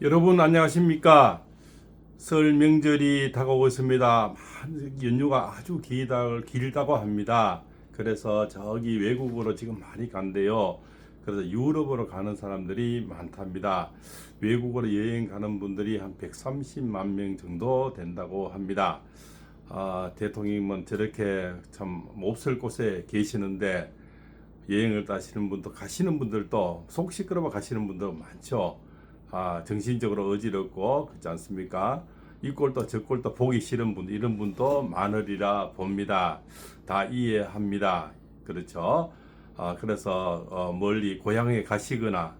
여러분 안녕하십니까? 설 명절이 다가오고 있습니다. 연휴가 아주 길다고 합니다. 그래서 저기 외국으로 지금 많이 간대요. 그래서 유럽으로 가는 사람들이 많답니다. 외국으로 여행 가는 분들이 한 130만 명 정도 된다고 합니다. 대통령님은 저렇게 참 몹쓸 곳에 계시는데 여행을 가시는 분도 가시는 분들도 속 시끄러워 가시는 분도 많죠. 정신적으로 어지럽고 그렇지 않습니까? 이 꼴도 저 꼴도 보기 싫은 분 이런 분도 많으리라 봅니다. 다 이해합니다. 그렇죠? 그래서 멀리 고향에 가시거나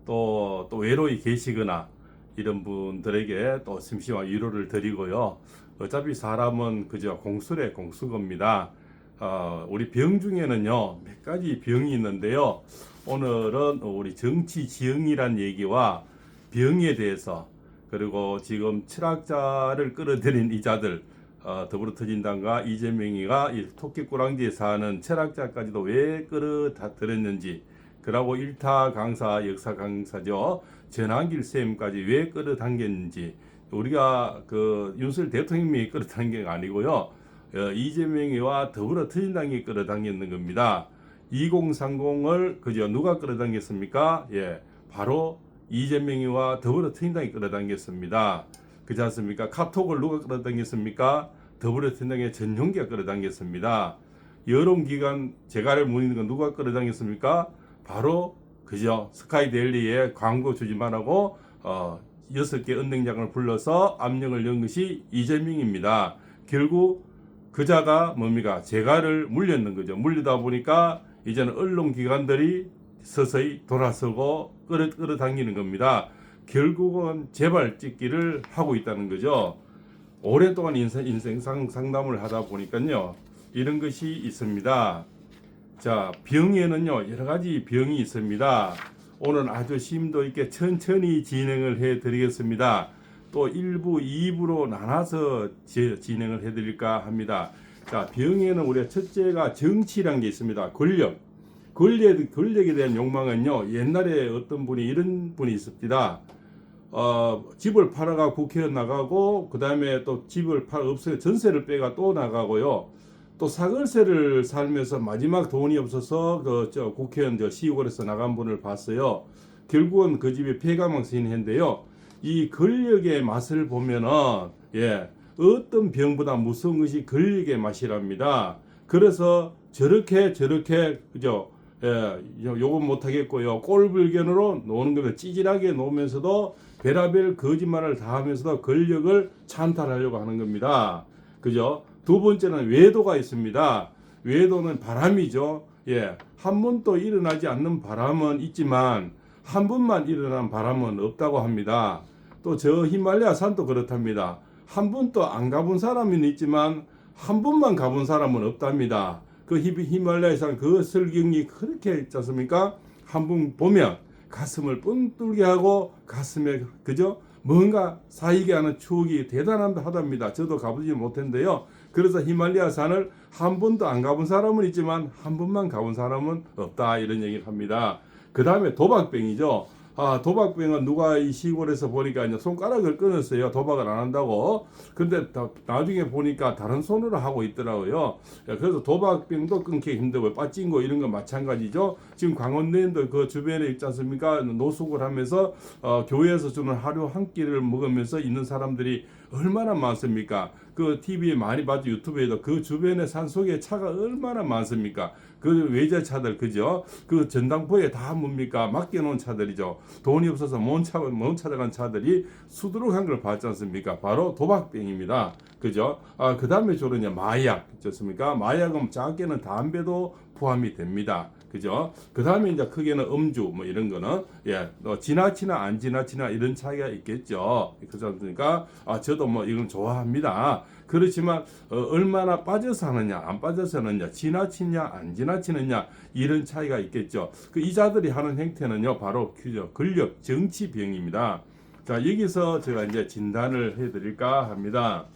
또 외로이 계시거나 이런 분들에게 또 심심한 위로를 드리고요. 어차피 사람은 그저 공수래 공수겁니다. 우리 병 중에는요 몇 가지 병이 있는데요. 오늘은 우리 정치 지형이란 얘기와 병에 대해서 그리고 지금 철학자를 끌어들인 이자들 더불어터진당과 이재명이가 이 토끼꾸랑지에 사는 철학자까지도 왜 끌어들였는지 그리고 일타 강사 역사 강사죠 전한길 쌤까지 왜 끌어당겼는지 우리가 그 윤석열 대통령이 끌어당긴 게 아니고요 이재명이와 더불어터진당이 끌어당겼는 겁니다. 2030을 그저 누가 끌어당겼습니까? 예, 바로 이재명이와 더불어터진당이 끌어당겼습니다. 그렇지 않습니까? 카톡을 누가 끌어당겼습니까? 더불어터진당의 전용기가 끌어당겼습니다. 여론기관 재가를 무는 건 누가 끌어당겼습니까? 바로 그저 스카이데일리에 광고 주지만하고 6개 은행장을 불러서 압력을 넣은 것이 이재명입니다. 결국 그자가 뭡니까? 재가를 물렸는 거죠. 물리다 보니까 이제는 언론기관들이 서서히 돌아서고 끌어당기는 겁니다. 결국은 재발 찍기를 하고 있다는 거죠. 오랫동안 인생 상담을 하다 보니까요. 이런 것이 있습니다. 자, 병에는요. 여러 가지 병이 있습니다. 오늘 아주 심도 있게 천천히 진행을 해 드리겠습니다. 또 1부, 2부로 나눠서 진행을 해 드릴까 합니다. 자, 병에는 우리가 첫째가 정치란 게 있습니다. 권력에 대한 욕망은요, 옛날에 어떤 분이 이런 분이 있습니다. 집을 팔아가 국회의원 나가고, 그 다음에 또 집을 없어요. 전세를 빼가 또 나가고요. 또 사글세를 살면서 마지막 돈이 없어서 국회의원 시의원에서 나간 분을 봤어요. 결국은 그 집이 폐가망신이 했는데요. 이 권력의 맛을 보면은, 예, 어떤 병보다 무서운 것이 권력의 맛이랍니다. 그래서 저렇게, 그죠? 예, 요건 못하겠고요. 꼴불견으로 노는 겁니다. 찌질하게 놓으면서도 별의별 거짓말을 다 하면서도 권력을 찬탈하려고 하는 겁니다. 그죠? 두 번째는 외도가 있습니다. 외도는 바람이죠. 예, 한 번도 일어나지 않는 바람은 있지만 한 번만 일어난 바람은 없다고 합니다. 또 저 히말라야 산도 그렇답니다. 한 번도 안 가본 사람은 있지만 한 번만 가본 사람은 없답니다. 그 히말라야산 그 설경이 그렇게 있지 않습니까? 한 번 보면 가슴을 뻥 뚫게 하고 가슴에 그죠? 뭔가 사이게 하는 추억이 대단하답니다. 저도 가보지 못했는데요. 그래서 히말라야산을 한 번도 안 가본 사람은 있지만 한 번만 가본 사람은 없다 이런 얘기를 합니다. 그 다음에 도박병이죠. 도박병은 누가 이 시골에서 보니까 이제 손가락을 끊었어요. 도박을 안 한다고. 근데 나중에 보니까 다른 손으로 하고 있더라고요. 그래서 도박병도 끊기 힘들고 빠찡거 이런 거 마찬가지죠. 지금 강원도에도 그 주변에 있지 않습니까? 노숙을 하면서 교회에서 주는 하루 한 끼를 먹으면서 있는 사람들이 얼마나 많습니까? 그 TV에 많이 봤죠. 유튜브에도 그 주변에 산속에 차가 얼마나 많습니까? 그 외제차들 그죠? 그 전당포에 다 뭡니까? 맡겨놓은 차들이죠. 돈이 없어서 못 찾아간 차들이 수두룩한 걸 봤지 않습니까? 바로 도박병입니다. 그죠? 그 다음에 주로 이제 마약 좋습니까? 마약은 작게는 담배도 포함이 됩니다. 그죠? 그 다음에 이제 크게는 음주 뭐 이런 거는 예, 지나치나 안 지나치나 이런 차이가 있겠죠. 그렇지 않습니까? 저도 뭐 이건 좋아합니다. 그렇지만 얼마나 빠져서 하느냐 안 빠져서 하느냐 지나치냐 안 지나치느냐 이런 차이가 있겠죠. 그 이자들이 하는 행태는요 바로 권력 정치병입니다. 자, 여기서 제가 이제 진단을 해드릴까 합니다.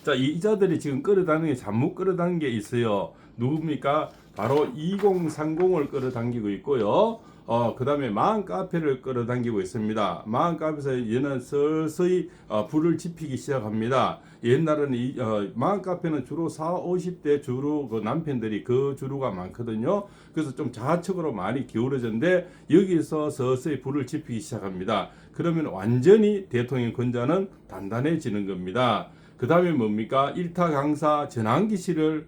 자, 이자들이 지금 끌어당기는 게 잘못 끌어당긴 게 있어요. 누굽니까? 바로 2030을 끌어당기고 있고요. 그다음에 마음 카페를 끌어당기고 있습니다. 마음 카페에서 얘는 서서히 불을 지피기 시작합니다. 옛날에는 마음 카페는 주로 40, 50대 주로 그 남편들이 그 주류가 많거든요. 그래서 좀 좌측으로 많이 기울어졌는데 여기서 서서히 불을 지피기 시작합니다. 그러면 완전히 대통령 권좌는 단단해지는 겁니다. 그 다음에 뭡니까? 일타 강사 전환기실을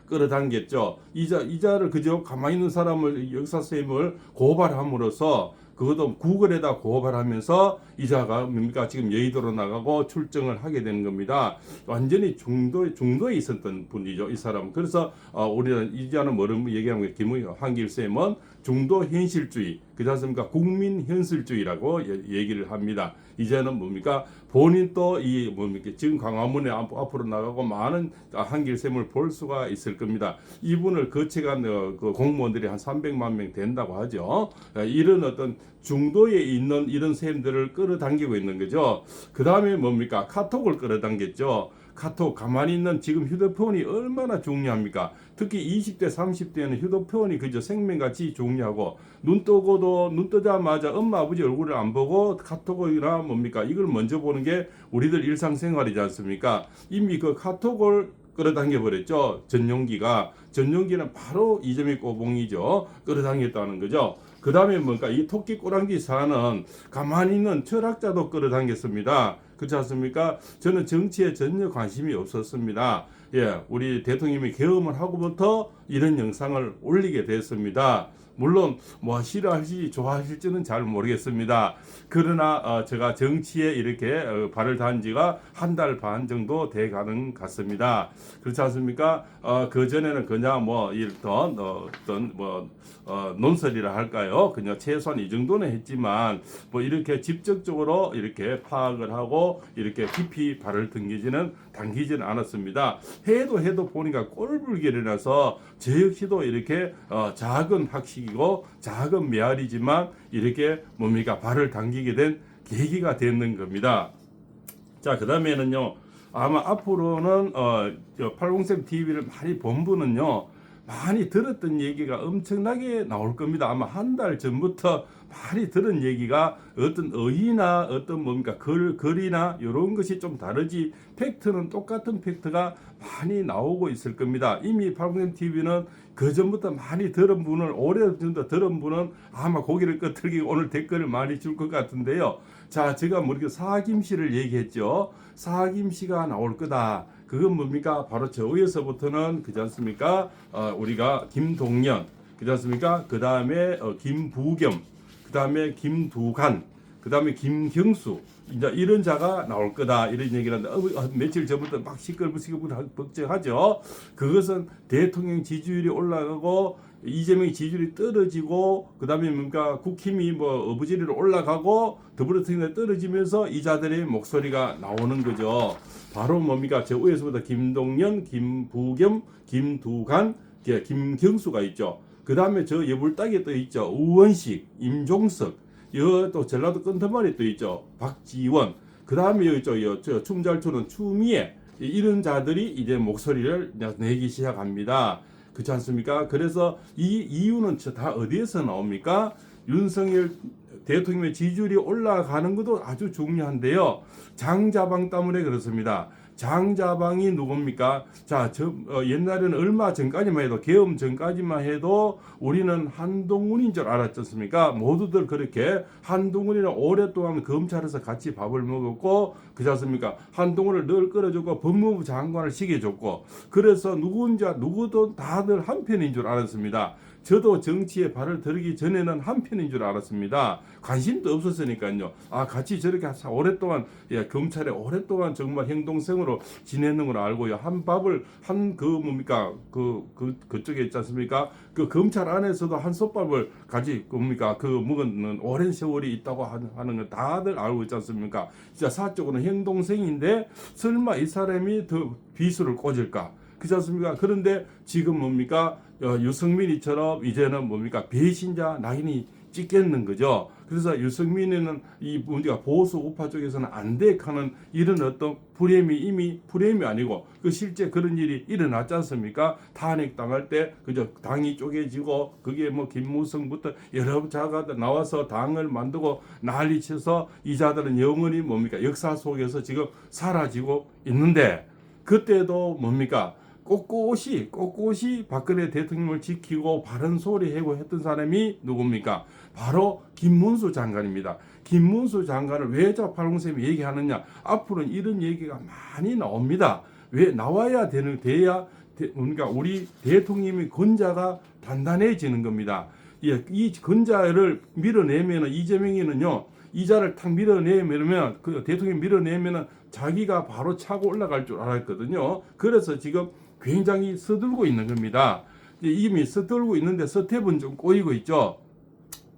끌어당겼죠. 이자를 그저 가만히 있는 사람을 역사쌤을 고발함으로써 그것도 구글에다 고발하면서 이자가 뭡니까? 지금 여의도로 나가고 출정을 하게 되는 겁니다. 완전히 중도에 있었던 분이죠, 이 사람은. 그래서 우리는 이자는 뭐를 얘기하는 거예요? 한길쌤은 중도 현실주의, 그렇지 않습니까? 국민 현실주의라고 얘기를 합니다. 이제는 뭡니까? 본인 또 이 뭡니까? 지금 광화문에 앞으로 나가고 많은 한길쌤을 볼 수가 있을 겁니다. 이분을 거쳐간 그 공무원들이 한 300만 명 된다고 하죠. 이런 어떤 중도에 있는 이런 쌤들을 끌어당기고 있는 거죠. 그 다음에 뭡니까? 카톡을 끌어당겼죠. 카톡 가만히 있는 지금 휴대폰이 얼마나 중요합니까? 특히 20대 30대는 휴대폰이 그저 생명같이 중요하고 눈 뜨자마자 엄마 아버지 얼굴을 안 보고 카톡이나 뭡니까? 이걸 먼저 보는 게 우리들 일상생활이지 않습니까? 이미 그 카톡을 끌어당겨 버렸죠. 전용기는 바로 이재명 꼬봉이죠. 끌어당겼다는 거죠. 그 다음에 뭔가 이 토끼 꼬랑지 사는 가만히 있는 철학자도 끌어당겼습니다. 그렇지 않습니까? 저는 정치에 전혀 관심이 없었습니다. 우리 대통령이 계엄을 하고부터 이런 영상을 올리게 됐습니다. 물론 뭐 싫어하실지 좋아하실지는 잘 모르겠습니다. 그러나 제가 정치에 이렇게 발을 단 지가 한 달 반 정도 돼 가는 같습니다. 그렇지 않습니까? 그 전에는 그냥 뭐 어떤 논설이라 할까요? 그냥 최소한 이 정도는 했지만 뭐 이렇게 직접적으로 이렇게 파악을 하고 이렇게 깊이 발을 당기지는 않았습니다. 해도 보니까 꼴불견이 나서 저 역시도 이렇게 작은 학식이고 작은 메아리지만 이렇게 뭡니까? 발을 당기게 된 계기가 되는 겁니다. 자, 그 다음에는요, 아마 앞으로는 80쌤 TV를 많이 본 분은요, 많이 들었던 얘기가 엄청나게 나올 겁니다. 아마 한 달 전부터 많이 들은 얘기가 어떤 의의나 어떤 뭡니까 글이나 이런 것이 좀 다르지 팩트는 똑같은 팩트가 많이 나오고 있을 겁니다. 이미 80쌤 TV는 그 전부터 많이 들은 분을 오래전부터 들은 분은 아마 고개를 끄덕이고 오늘 댓글을 많이 줄 것 같은데요. 자, 제가 뭐 이렇게 사김씨를 얘기했죠. 사김씨가 나올 거다. 그건 뭡니까? 바로 저 위에서부터는 그렇지 않습니까? 우리가 김동연, 그렇지 않습니까? 그 다음에 김부겸, 그 다음에 김두관, 그 다음에 김경수, 이제 이런 자가 나올 거다 이런 얘기를 하는데 며칠 전부터 막 시끌벅적하죠. 그것은 대통령 지지율이 올라가고 이재명 지지율이 떨어지고 그 다음에 뭡니까 국힘이 뭐 어부지리로 올라가고 더불어민주당이 떨어지면서 이 자들의 목소리가 나오는 거죠. 바로 뭡니까 저 위에서부터 김동연, 김부겸, 김두관, 김경수가 있죠. 그 다음에 저 여불딱에 또 있죠. 우원식, 임종석, 또 전라도 끈터말이 또 있죠. 박지원. 그 다음에 여기 있죠. 저 춤 잘 추는 추미애. 이런 자들이 이제 목소리를 내기 시작합니다. 그렇지 않습니까? 그래서 이 이유는 다 어디에서 나옵니까? 윤석열 대통령의 지지율이 올라가는 것도 아주 중요한데요. 장자방 때문에 그렇습니다. 장자방이 누굽니까? 자, 옛날에는 얼마 전까지만 해도 계엄 전까지만 해도 우리는 한동훈인 줄 알았지 않습니까? 모두들 그렇게 한동훈이랑 오랫동안 검찰에서 같이 밥을 먹었고 그렇지 않습니까? 한동훈을 늘 끌어줬고 법무부 장관을 시켜줬고 그래서 누구도 다들 한편인 줄 알았습니다. 저도 정치에 발을 들기 전에는 한편인 줄 알았습니다. 관심도 없었으니까요. 같이 저렇게 오랫동안 검찰에 오랫동안 정말 행동성으로 지내는 걸 알고요. 그쪽에 있지 않습니까? 그 검찰 안에서도 한 솥밥을 같이 먹은 오랜 세월이 있다고 하는 걸 다들 알고 있지 않습니까? 진짜 사적으로는 행동성인데 설마 이 사람이 더 비수를 꽂을까? 그렇지 않습니까? 그런데 지금 유승민이처럼 이제는 배신자 낙인이 찍겠는 거죠. 그래서 유승민이는 이 우리가 보수 우파 쪽에서는 안 돼 하는 이런 어떤 프레임이 이미 프레임이 아니고 그 실제 그런 일이 일어났지 않습니까? 탄핵 당할 때 그저 당이 쪼개지고 그게 뭐 김무성부터 여러 자가 나와서 당을 만들고 난리쳐서 이 자들은 영원히 뭡니까? 역사 속에서 지금 사라지고 있는데 그때도 뭡니까? 꼿꼿이 박근혜 대통령을 지키고 바른 소리 하고 했던 사람이 누굽니까? 바로 김문수 장관입니다. 김문수 장관을 왜 저 팔공쌤이 얘기하느냐? 앞으로는 이런 얘기가 많이 나옵니다. 왜 나와야 돼야 그러니까 우리 대통령의 건자가 단단해지는 겁니다. 예, 이 건자를 밀어내면은 이재명이는요. 이자를 탁 밀어내면 그 대통령 밀어내면은 자기가 바로 차고 올라갈 줄 알았거든요. 그래서 지금 굉장히 서둘고 있는 겁니다. 이미 서둘고 있는데 서태분 좀 꼬이고 있죠.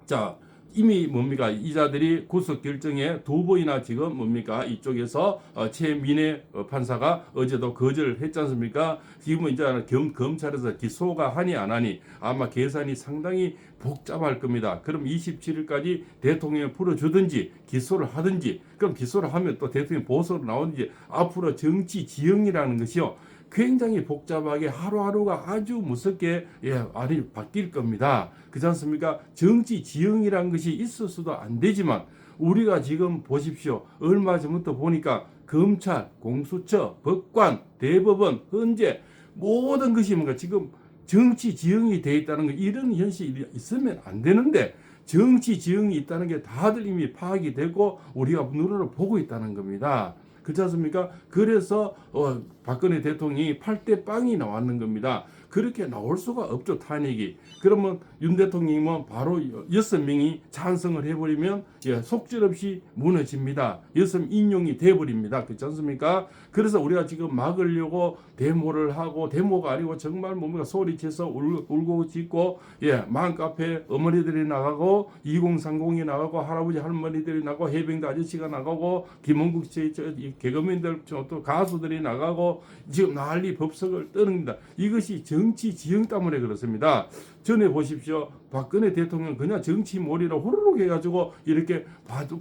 자, 이미 뭡니까? 이자들이 구속 결정에 2번이나 지금 뭡니까? 이쪽에서 최민혜 판사가 어제도 거절을 했지 않습니까? 지금은 이제 검찰에서 기소가 하니 안 하니 아마 계산이 상당히 복잡할 겁니다. 그럼 27일까지 대통령을 풀어주든지 기소를 하든지 그럼 기소를 하면 또 대통령 보석으로 나오든지 앞으로 정치 지형이라는 것이요. 굉장히 복잡하게 하루하루가 아주 무섭게 아니 바뀔 겁니다. 그렇지 않습니까? 정치 지형이라는 것이 있을 수도 안 되지만 우리가 지금 보십시오. 얼마 전부터 보니까 검찰, 공수처, 법관, 대법원, 헌재 모든 것이 뭔가 지금 정치 지형이 돼 있다는 거 이런 현실이 있으면 안 되는데 정치 지형이 있다는 게 다들 이미 파악이 되고 우리가 눈으로 보고 있다는 겁니다. 그렇지 않습니까? 그래서 박근혜 대통령이 8대 빵이 나왔는 겁니다. 그렇게 나올 수가 없죠, 탄핵이. 그러면 윤 대통령은 바로 6명이 찬성을 해버리면 속절없이 무너집니다. 6 인용이 돼버립니다. 그렇지 않습니까? 그래서 우리가 지금 막으려고 데모를 하고 데모가 아니고 정말 뭔가 소리쳐서 울고 짖고 맘카페 어머니들이 나가고 2030이 나가고 할아버지 할머니들이 나가고 해병대 아저씨가 나가고 김원국 씨 개그맨들 또 가수들이 나가고 지금 난리 법석을 떠납니다. 이것이 정치 지형 때문에 그렇습니다. 전에 보십시오. 박근혜 대통령 그냥 정치 몰이로 후루룩 해가지고 이렇게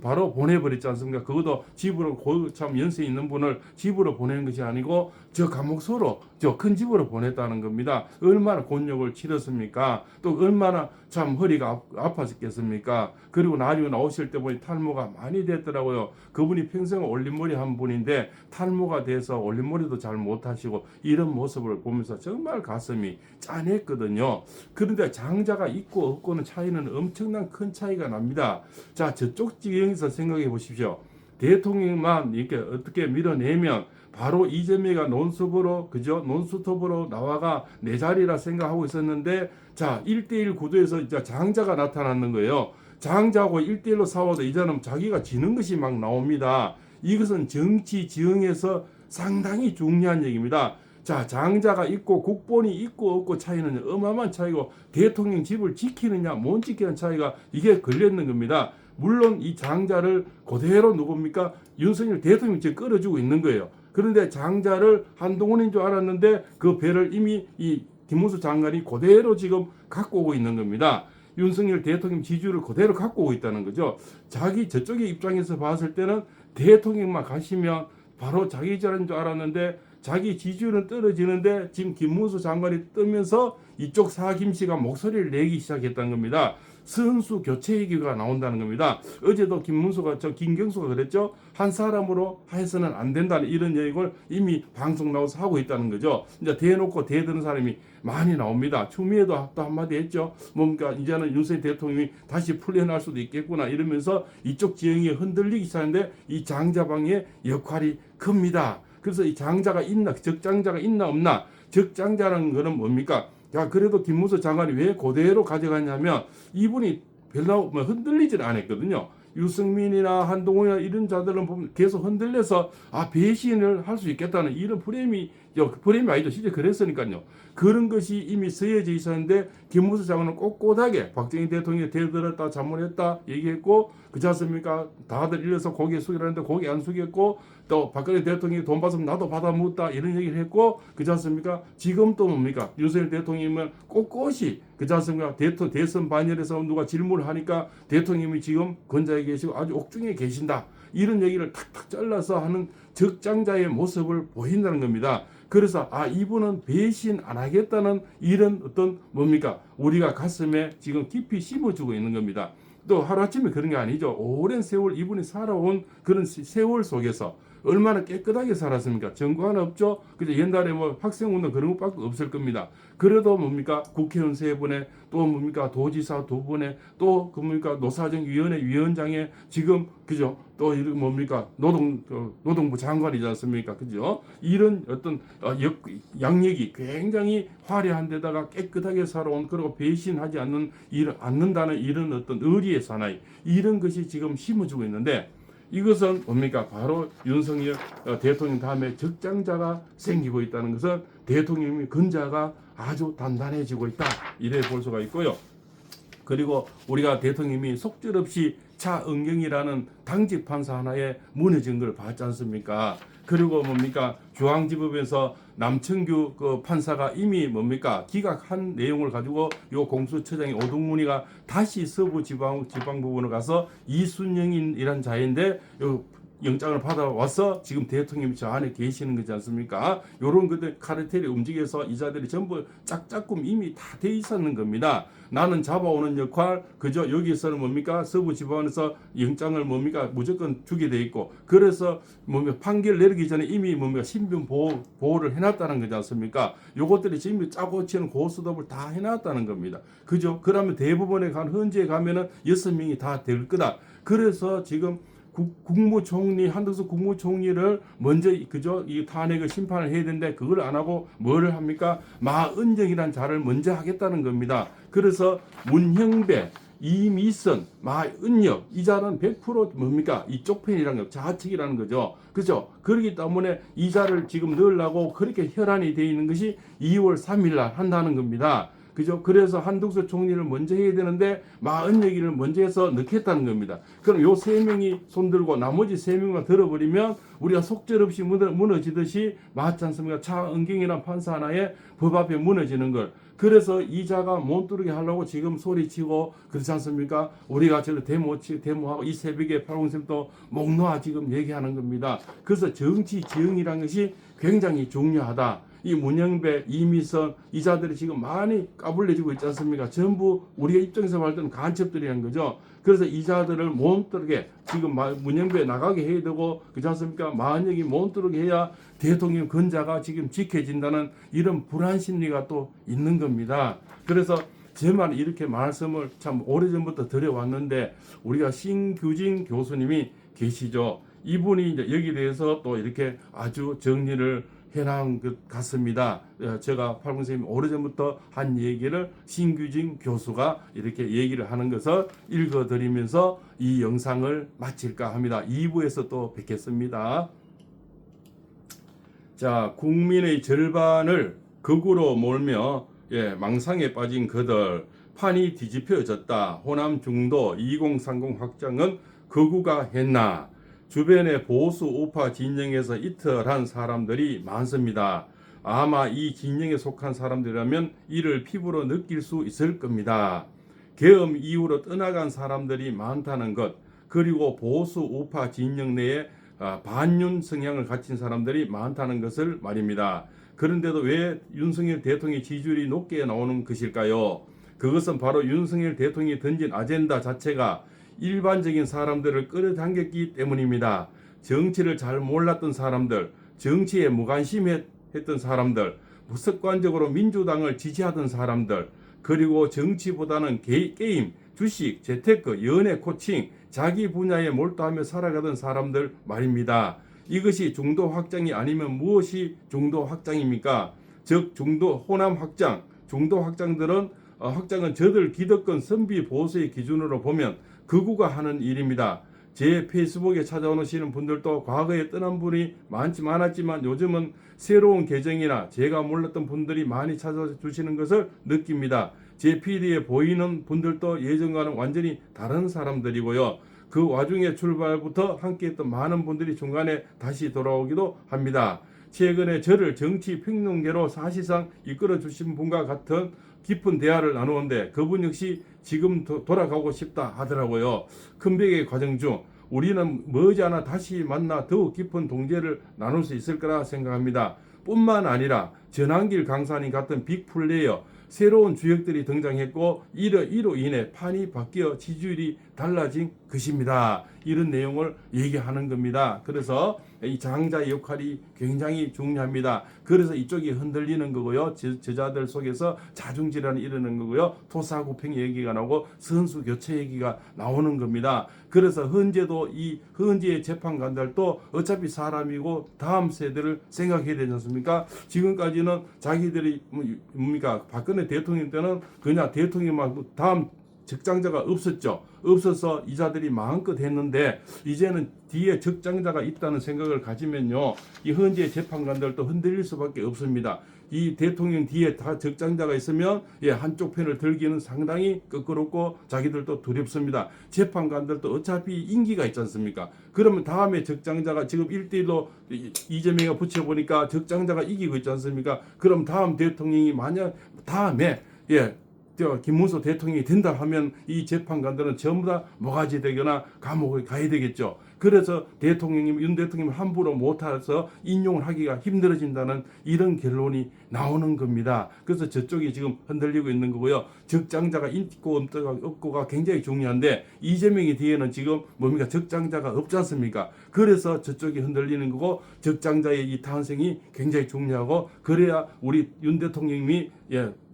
바로 보내버렸지 않습니까? 그것도 집으로 참 연세 있는 분을 집으로 보내는 것이 아니고 저 감옥소로 저 큰 집으로 보냈다는 겁니다. 얼마나 곤욕을 치렀습니까? 또 얼마나 참 허리가 아팠겠습니까? 그리고 나중에 나오실 때 보니 탈모가 많이 됐더라고요. 그분이 평생 올림머리 한 분인데 탈모가 돼서 올림머리도 잘 못하시고 이런 모습을 보면서 정말 가슴이 짠했거든요. 그런데 장자가 있고 없고는 차이는 엄청난 큰 차이가 납니다. 자, 저쪽 지경에서 생각해 보십시오. 대통령만 이렇게 어떻게 밀어내면 바로 이재명이 논스톱으로 그죠? 논스톱으로 나와가 내 자리라 생각하고 있었는데 자 1대1 구도에서 이제 장자가 나타나는 거예요. 장자하고 1대1로 싸워도 이제는 자기가 지는 것이 막 나옵니다. 이것은 정치 지형에서 상당히 중요한 얘기입니다. 자, 장자가 있고 국본이 있고 없고 차이는 어마어마한 차이고 대통령 집을 지키느냐 못 지키는 차이가 이게 걸려있는 겁니다. 물론 이 장자를 그대로 누굽니까? 윤석열 대통령이 지금 끌어주고 있는 거예요. 그런데 장자를 한동훈인 줄 알았는데 그 배를 이미 이 김문수 장관이 그대로 지금 갖고 오고 있는 겁니다. 윤석열 대통령 지지율을 그대로 갖고 오고 있다는 거죠. 자기 저쪽의 입장에서 봤을 때는 대통령만 가시면 바로 자기 자리인 줄 알았는데 자기 지지율은 떨어지는데 지금 김문수 장관이 뜨면서 이쪽 사김씨가 목소리를 내기 시작했다는 겁니다. 선수 교체 얘기가 나온다는 겁니다. 어제도 김경수가 그랬죠. 한 사람으로 해서는 안 된다는 이런 얘기를 이미 방송 나와서 하고 있다는 거죠. 이제 대놓고 대드는 사람이 많이 나옵니다. 추미애도 또 한마디 했죠. 뭔가 이제는 윤석열 대통령이 다시 풀려날 수도 있겠구나 이러면서 이쪽 지형이 흔들리기 시작하는데 이 장자방의 역할이 큽니다. 그래서 이 장자가 있나 적장자가 있나 없나 적장자라는 거는 뭡니까? 야, 그래도 김문수 장관이 왜 그대로 가져갔냐면 이분이 별로 흔들리질 않았거든요. 유승민이나 한동훈이나 이런 자들은 보면 계속 흔들려서 배신을 할 수 있겠다는 이런 프레임이 프레임이 아니죠. 실제 그랬으니까요. 그런 것이 이미 쓰여져 있었는데 김무수 장관은 꼿꼿하게 박정희 대통령이 대들었다 잘못했다 얘기했고 그렇지 않습니까? 다들 일러서 고개 숙이라는데 고개 안 숙였고 또 박근혜 대통령이 돈 받으면 나도 받아 묻다 이런 얘기를 했고 그렇지 않습니까? 지금 또 뭡니까? 윤석열 대통령은 꼿꼿이 그렇지 않습니까? 대선 반열에서 누가 질문을 하니까 대통령이 지금 건자에 계시고 아주 옥중에 계신다. 이런 얘기를 탁탁 잘라서 하는 적장자의 모습을 보인다는 겁니다. 그래서 이분은 배신 안 하겠다는 이런 어떤 뭡니까? 우리가 가슴에 지금 깊이 심어주고 있는 겁니다. 또 하루아침에 그런 게 아니죠. 오랜 세월 이분이 살아온 그런 세월 속에서 얼마나 깨끗하게 살았습니까? 정부 하나 없죠. 그죠? 옛날에 뭐 학생운동 그런 것밖에 없을 겁니다. 그래도 뭡니까? 국회의원 3분에 또 뭡니까? 도지사 2분에 또 뭡니까? 노사정위원회 위원장에 지금 그죠? 또 이런 뭡니까? 노동부 장관이지 않습니까? 그죠? 이런 어떤 양력이 굉장히 화려한 데다가 깨끗하게 살아온 그리고 배신하지 않는다는 이런 어떤 의리의 사나이 이런 것이 지금 심어주고 있는데 이것은 뭡니까? 바로 윤석열 대통령 다음에 적장자가 생기고 있다는 것은 대통령의 근자가 아주 단단해지고 있다. 이래 볼 수가 있고요. 그리고 우리가 대통령이 속절없이 차은경이라는 당직 판사 하나에 무너진 걸 봤지 않습니까? 그리고 뭡니까? 중앙지법에서 남청규 그 판사가 이미 뭡니까? 기각한 내용을 가지고 요 공수처장의 오동문이가 다시 서부지방법원으로 가서 이순영이란 자인데 요 영장을 받아와서 지금 대통령이 저 안에 계시는 거지 않습니까? 요런 것들 카르텔이 움직여서 이자들이 전부 짝짝꿍 이미 다 돼 있었는 겁니다. 나는 잡아오는 역할 그저 여기서는 뭡니까? 서부지법원에서 영장을 뭡니까? 무조건 주게 돼 있고 그래서 뭡니까? 판결 내리기 전에 이미 뭡니까? 신변 보호를 해놨다는 거지 않습니까? 요것들이 지금 짜고 치는 고스톱을 다 해놨다는 겁니다. 그죠? 그러면 대법원에 헌재에 가면은 6명이 다 될 거다. 그래서 지금 국무총리 한덕수 국무총리를 먼저 그저 이 탄핵을 심판을 해야 되는데 그걸 안 하고 뭐를 합니까? 마은정이라는 자를 먼저 하겠다는 겁니다. 그래서 문형배, 이미선, 마은혁 이 자는 100% 뭡니까? 이쪽 편이라는 거 좌측이라는 거죠. 그죠? 그렇기 때문에 이 자를 지금 넣으려고 그렇게 혈안이 되어 있는 것이 2월 3일 날 한다는 겁니다. 그죠? 그래서 한덕수 총리를 먼저 해야 되는데 마은혁이를 먼저 해서 넣겠다는 겁니다. 그럼 요 3명이 손들고 나머지 3명만 들어버리면 우리가 속절없이 무너지듯이 맞지 않습니까? 차은경이라는 판사 하나에 법 앞에 무너지는 걸. 그래서 이자가 못 뚫게 하려고 지금 소리치고 그렇지 않습니까? 우리가 저를 데모하고 이 새벽에 팔공sem도 목 놓아 지금 얘기하는 겁니다. 그래서 정치 지형이라는 것이 굉장히 중요하다. 이 문영배, 이미선 이자들이 지금 많이 까불려지고 있지 않습니까? 전부 우리가 입장에서 볼 때는 간첩들이라는 거죠. 그래서 이자들을 못 들게 지금 문영배 나가게 해야 되고 그렇지 않습니까? 마은혁이 못 들게 해야 대통령 근자가 지금 지켜진다는 이런 불안 심리가 또 있는 겁니다. 그래서 제 말 이렇게 말씀을 참 오래전부터 드려왔는데 우리가 신규진 교수님이 계시죠. 이분이 이제 여기에 대해서 또 이렇게 아주 정리를 해놓은 것 같습니다. 제가 팔공쌤이 오래전부터 한 얘기를 신규진 교수가 이렇게 얘기를 하는 것을 읽어드리면서 이 영상을 마칠까 합니다. 2부에서 또 뵙겠습니다. 자, 국민의 절반을 극으로 몰며 망상에 빠진 그들 판이 뒤집혀졌다. 호남 중도 2030 확장은 극우가 했나? 주변의 보수 우파 진영에서 이탈한 사람들이 많습니다. 아마 이 진영에 속한 사람들이라면 이를 피부로 느낄 수 있을 겁니다. 계엄 이후로 떠나간 사람들이 많다는 것, 그리고 보수 우파 진영 내에 반윤 성향을 가진 사람들이 많다는 것을 말입니다. 그런데도 왜 윤석열 대통령의 지지율이 높게 나오는 것일까요? 그것은 바로 윤석열 대통령이 던진 아젠다 자체가 일반적인 사람들을 끌어당겼기 때문입니다. 정치를 잘 몰랐던 사람들, 정치에 무관심했던 사람들, 습관적으로 민주당을 지지하던 사람들, 그리고 정치보다는 게임, 주식, 재테크, 연애 코칭, 자기 분야에 몰두하며 살아가던 사람들 말입니다. 이것이 중도 확장이 아니면 무엇이 중도 확장입니까? 즉 중도 호남 확장, 중도 확장은 저들 기득권 선비 보수의 기준으로 보면 극우가 하는 일입니다. 제 페이스북에 찾아오시는 분들도 과거에 떠난 분이 많았지만 요즘은 새로운 계정이나 제가 몰랐던 분들이 많이 찾아주시는 것을 느낍니다. 제 피드에 보이는 분들도 예전과는 완전히 다른 사람들이고요. 그 와중에 출발부터 함께했던 많은 분들이 중간에 다시 돌아오기도 합니다. 최근에 저를 정치 평론계로 사실상 이끌어 주신 분과 같은 깊은 대화를 나누는데 그분 역시 지금 돌아가고 싶다 하더라고요. 큰백의 과정 중 우리는 머지않아 다시 만나 더욱 깊은 동제를 나눌 수 있을 거라 생각합니다. 뿐만 아니라 전환길 강사님 같은 빅플레이어 새로운 주역들이 등장했고 이로 인해 판이 바뀌어 지지율이 달라진 것입니다. 이런 내용을 얘기하는 겁니다. 그래서 이 장자의 역할이 굉장히 중요합니다. 그래서 이쪽이 흔들리는 거고요. 저자들 속에서 자중질환이 일어나는 거고요. 토사구팽 얘기가 나오고 선수 교체 얘기가 나오는 겁니다. 그래서 현재의 재판관들도 어차피 사람이고 다음 세대를 생각해야 되지 않습니까? 지금까지는 자기들이 뭡니까? 박근혜 대통령 때는 그냥 대통령만 다음 적장자가 없어서 이자들이 마음껏 했는데 이제는 뒤에 적장자가 있다는 생각을 가지면요, 이 현재 재판관들도 흔들릴 수밖에 없습니다. 이 대통령 뒤에 다 적장자가 있으면 한쪽 편을 들기는 상당히 껄끄럽고 자기들도 두렵습니다. 재판관들도 어차피 임기가 있지 않습니까? 그러면 다음에 적장자가 지금 1대1로 이재명이 붙여보니까 적장자가 이기고 있지 않습니까? 그럼 다음 대통령이 만약 다음에 김문수 대통령이 된다 하면 이 재판관들은 전부 다 모가지 되거나 감옥에 가야 되겠죠. 그래서 윤 대통령이 함부로 못해서 인용을 하기가 힘들어진다는 이런 결론이 나오는 겁니다. 그래서 저쪽이 지금 흔들리고 있는 거고요. 적장자가 있고 없고가 굉장히 중요한데 이재명이 뒤에는 지금 적장자가 없지 않습니까? 그래서 저쪽이 흔들리는 거고 적장자의 이 탄생이 굉장히 중요하고 그래야 우리 윤 대통령이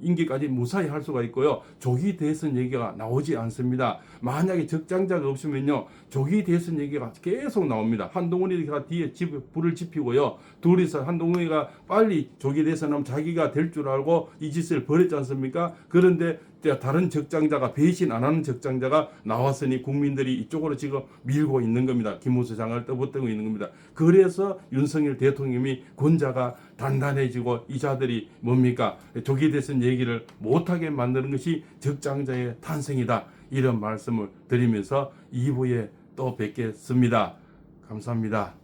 임기까지 무사히 할 수가 있고요. 조기 대선 얘기가 나오지 않습니다. 만약에 적장자가 없으면요, 조기 대선 얘기가 계속 나옵니다. 한동훈이가 뒤에 불을 지피고요. 둘이서 한동훈이가 빨리 조기 대선하면 자기가 될 줄 알고 이 짓을 벌였지 않습니까? 그런데 다른 적장자가 배신 안 하는 적장자가 나왔으니 국민들이 이쪽으로 지금 밀고 있는 겁니다. 김문수 장관을 떠받들고 있는 겁니다. 그래서 윤석열 대통령이 권자가 단단해지고 이자들이 조기 대선 얘기를 못하게 만드는 것이 적장자의 탄생이다. 이런 말씀을 드리면서 2부에 또 뵙겠습니다. 감사합니다.